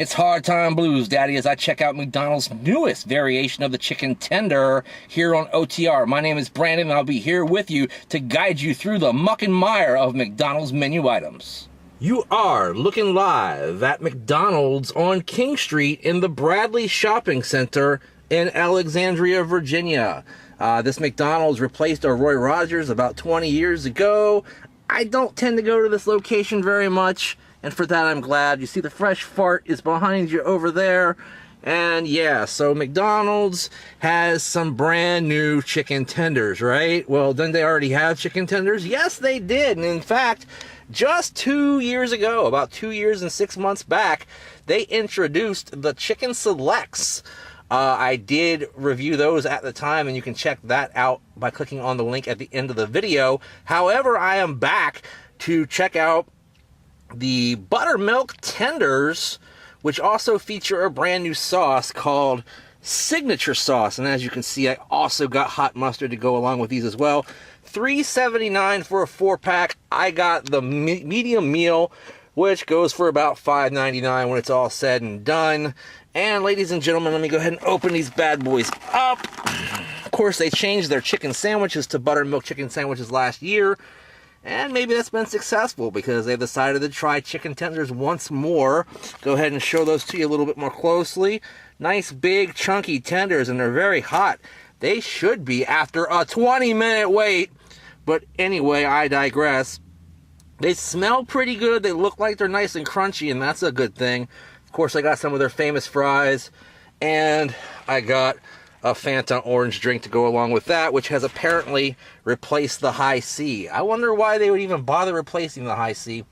It's Hard Time Blues, Daddy, as I check out McDonald's newest variation of the chicken tender here on OTR. My name is Brandon, and I'll be here with you to guide you through the muck and mire of McDonald's menu items. You are looking live at McDonald's on King Street in the Bradley Shopping Center in Alexandria, Virginia. This McDonald's replaced our Roy Rogers about 20 years ago. I don't tend to go to this location very much, and for that I'm glad. You see the fresh fart is behind you over there. And yeah, so McDonald's has some brand new chicken tenders, right? Well, didn't they already have chicken tenders? Yes, they did. And in fact, just 2 years ago, about 2 years and 6 months back, they introduced the Chicken Selects. I did review those at the time, and you can check that out by clicking on the link at the end of the video. However, I am back to check out the Buttermilk tenders, which also feature a brand new sauce called Signature Sauce. And as you can see, I also got hot mustard to go along with these as well. $3.79 for a 4-pack. I got the medium meal, which goes for about $5.99 when it's all said and done. And ladies and gentlemen, let me go ahead and open these bad boys up. Of course, they changed their chicken sandwiches to buttermilk chicken sandwiches last year. And maybe that's been successful because they decided to try chicken tenders once more. Go ahead and show those to you a little bit more closely. Nice, big, chunky tenders, and they're very hot. They should be after a 20-minute wait. But anyway, I digress. They smell pretty good. They look like they're nice and crunchy, and that's a good thing. Of course, I got some of their famous fries, and I got a Fanta orange drink to go along with that, which has apparently replaced the High C. I wonder why they would even bother replacing the High C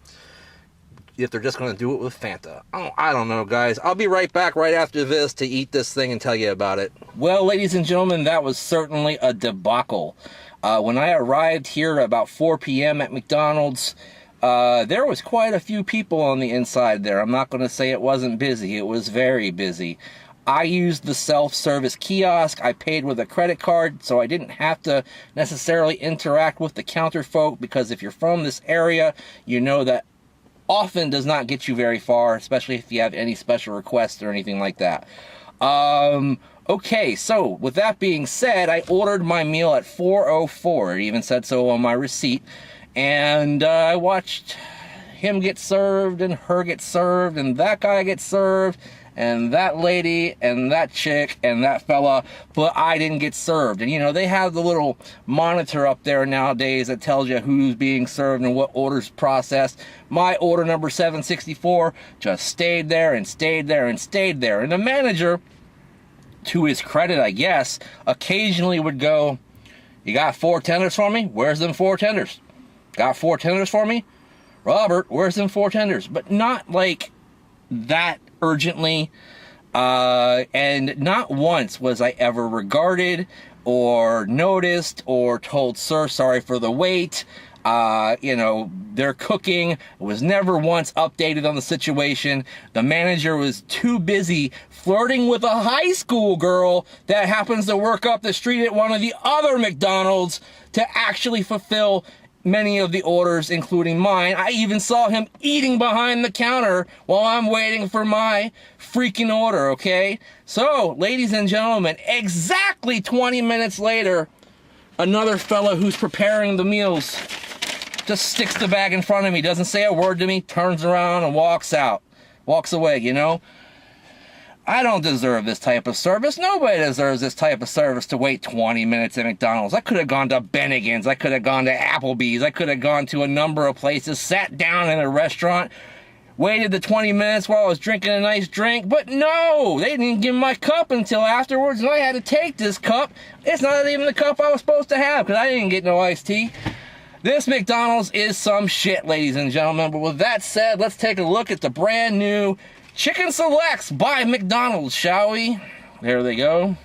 if they're just going to do it with Fanta. Oh, I don't know, guys. I'll be right back right after this to eat this thing and tell you about it. Well, ladies and gentlemen, that was certainly a debacle. When I arrived here at about 4 p.m. at McDonald's, there was quite a few people on the inside there. I'm not going to say it wasn't busy. It was very busy. I used the self-service kiosk. I paid with a credit card, so I didn't have to necessarily interact with the counter folk, because if you're from this area, you know that often does not get you very far, especially if you have any special requests or anything like that. Okay, so with that being said, I ordered my meal at 4:04. It even said so on my receipt. And I watched him get served, and her get served, and that guy get served, and that lady, and that chick, and that fella, but I didn't get served. And you know, they have the little monitor up there nowadays that tells you who's being served and what orders processed. My order number 764 just stayed there and stayed there and stayed there. And the manager, to his credit, I guess, occasionally would go, "You got 4 tenders for me? Where's them 4 tenders? Got 4 tenders for me? Robert, where's them 4 tenders?" But not like that urgently. And not once was I ever regarded or noticed or told, "Sir, sorry for the wait." You know, their cooking was never once updated on the situation. The manager was too busy flirting with a high school girl that happens to work up the street at one of the other McDonald's to actually fulfill many of the orders, including mine. I even saw him eating behind the counter while I'm waiting for my freaking order, okay? So, ladies and gentlemen, exactly 20 minutes later, another fella who's preparing the meals just sticks the bag in front of me, doesn't say a word to me, turns around and walks away, you know? I don't deserve this type of service. Nobody deserves this type of service, to wait 20 minutes at McDonald's. I could have gone to Bennigan's. I could have gone to Applebee's. I could have gone to a number of places, sat down in a restaurant, waited the 20 minutes while I was drinking a nice drink. But no, they didn't give me my cup until afterwards, and I had to take this cup. It's not even the cup I was supposed to have, because I didn't get no iced tea. This McDonald's is some shit, ladies and gentlemen. But with that said, let's take a look at the brand new Chicken Selects by McDonald's, shall we? There they go.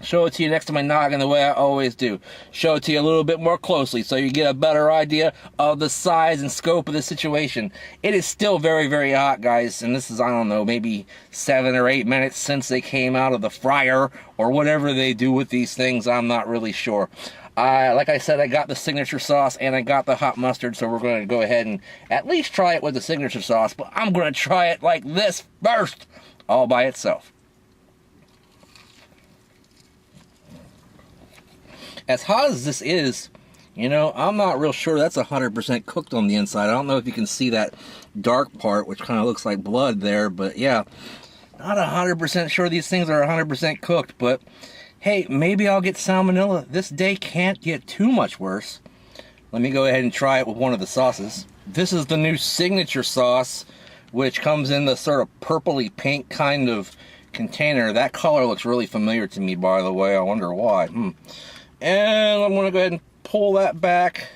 Show it to you next to my noggin the way I always do. Show it to you a little bit more closely so you get a better idea of the size and scope of the situation. It is still very, very hot, guys. And this is, I don't know, maybe 7 or 8 minutes since they came out of the fryer or whatever they do with these things. I'm not really sure. Like I said, I got the signature sauce and I got the hot mustard, so we're going to go ahead and at least try it with the signature sauce, but I'm going to try it like this first, all by itself. As hot as this is, you know, I'm not real sure that's 100% cooked on the inside. I don't know if you can see that dark part, which kind of looks like blood there, but yeah, not 100% sure these things are 100% cooked, but hey, maybe I'll get salmonella. This day can't get too much worse. Let me go ahead and try it with one of the sauces. This is the new signature sauce, which comes in the sort of purpley pink kind of container. That color looks really familiar to me, by the way. I wonder why. And I'm going to go ahead and pull that back.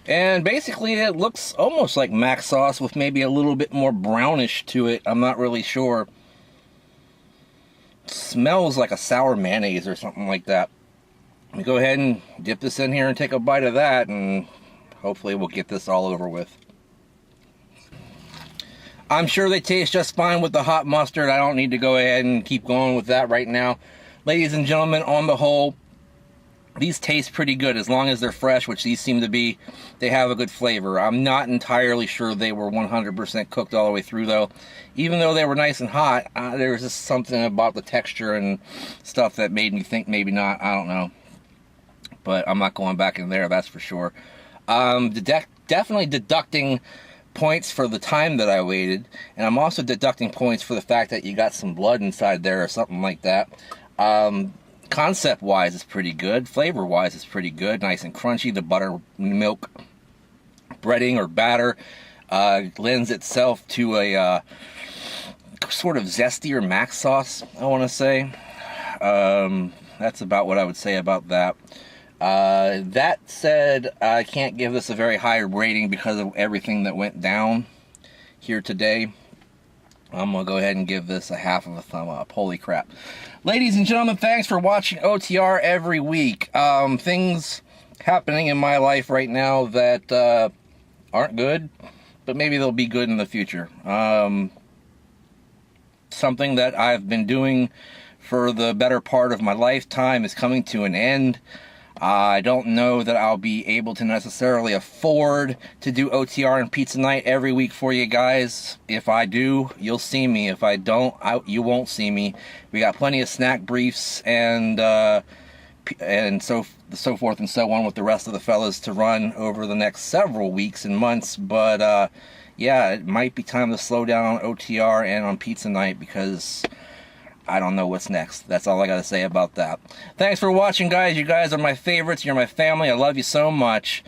And basically it looks almost like mac sauce with maybe a little bit more brownish to it. I'm not really sure. It smells like a sour mayonnaise or something like that. Let me go ahead and dip this in here and take a bite of that, and hopefully we'll get this all over with. I'm sure they taste just fine with the hot mustard. I don't need to go ahead and keep going with that right now. Ladies and gentlemen, on the whole, these taste pretty good as long as they're fresh, which these seem to be. They have a good flavor. I'm not entirely sure they were 100% cooked all the way through, though. Even though they were nice and hot, there was just something about the texture and stuff that made me think maybe not. I don't know. But I'm not going back in there, that's for sure. Definitely deducting points for the time that I waited. And I'm also deducting points for the fact that you got some blood inside there or something like that. Concept-wise, it's pretty good. Flavor-wise, it's pretty good. Nice and crunchy. The buttermilk breading or batter lends itself to a sort of zestier mac sauce, I want to say. That's about what I would say about that. That said, I can't give this a very high rating because of everything that went down here today. I'm going to go ahead and give this a half of a thumb up. Holy crap. Ladies and gentlemen, thanks for watching OTR every week. Things happening in my life right now that aren't good, but maybe they'll be good in the future. Something that I've been doing for the better part of my lifetime is coming to an end. I don't know that I'll be able to necessarily afford to do OTR and pizza night every week for you guys. If I do, you'll see me. If I don't, you won't see me. We got plenty of snack briefs and so forth and so on with the rest of the fellas to run over the next several weeks and months. But yeah, it might be time to slow down on OTR and on pizza night because I don't know what's next. That's all I got to say about that. Thanks for watching, guys. You guys are my favorites. You're my family. I love you so much.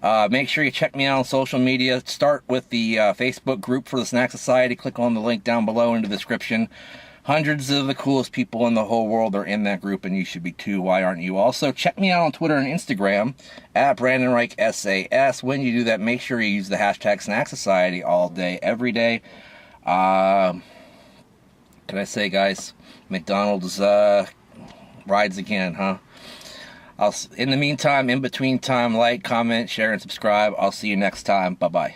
Make sure you check me out on social media. Start with the Facebook group for the Snack Society. Click on the link down below in the description. Hundreds of the coolest people in the whole world are in that group, and you should be too. Why aren't you? Also, check me out on Twitter and Instagram at Brandon Reich SAS. When you do that, make sure you use the hashtag Snack Society all day, every day. Can I say, guys, McDonald's rides again, huh? In the meantime, in between time, like, comment, share, and subscribe. I'll see you next time. Bye-bye.